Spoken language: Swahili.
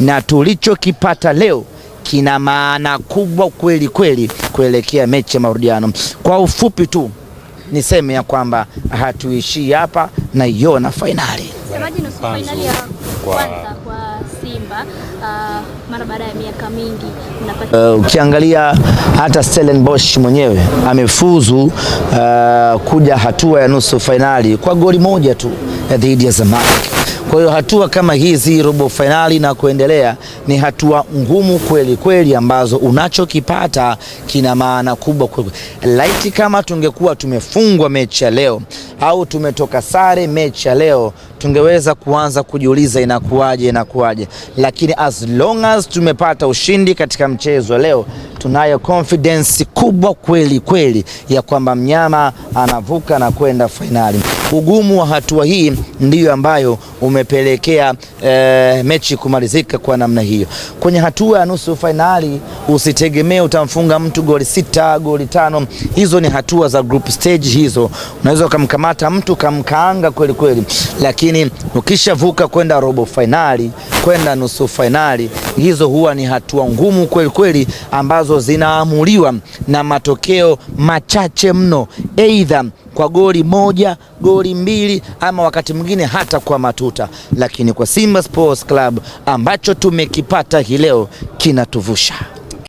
na tulichokipata leo kina maana kubwa kweli kweli kuelekea mechi ya marudiano. Kwa ufupi tu niseme ya kwamba hatuishii hapa na iona fainali. Semaji nusu fainali ya kwanza kwa Simba mara baada ya miaka mingi ukiangalia hata Stellenbosch mwenyewe amefuzu kuja hatua ya nusu fainali kwa goli moja tu dhidi ya Zamalek. Kwa hiyo hatua kama hizi robo fainali na kuendelea ni hatua ngumu kweli kweli ambazo unachokipata kina maana kubwa kweli. Laiti kama tungekuwa tumefungwa mechi ya leo au tumetoka sare mechi ya leo, tungeweza kuanza kujiuliza inakuwaje, lakini as long as tumepata ushindi katika mchezo wa leo, tunayo confidence kubwa kweli kweli ya kwamba mnyama anavuka na kwenda fainali. Ugumu wa hatua hii ndiyo ambayo umepelekea mechi kumalizika kwa namna hiyo. Kwenye hatua ya nusu fainali usitegemee utamfunga mtu goli 6, goli 5. Hizo ni hatua za group stage hizo. Unaweza kumkamata mtu kamkaanga kweli kweli, lakini ukishavuka kwenda robo fainali, kwenda nusu fainali, hizo huwa ni hatua ngumu kweli kweli ambazo zinaamuliwa na matokeo machache mno, either kwa goli moja, goli mbili, ama wakati mwingine hata kwa matuta. Lakini kwa Simba Sports Club ambacho tumekipata hii leo kinatuvusha.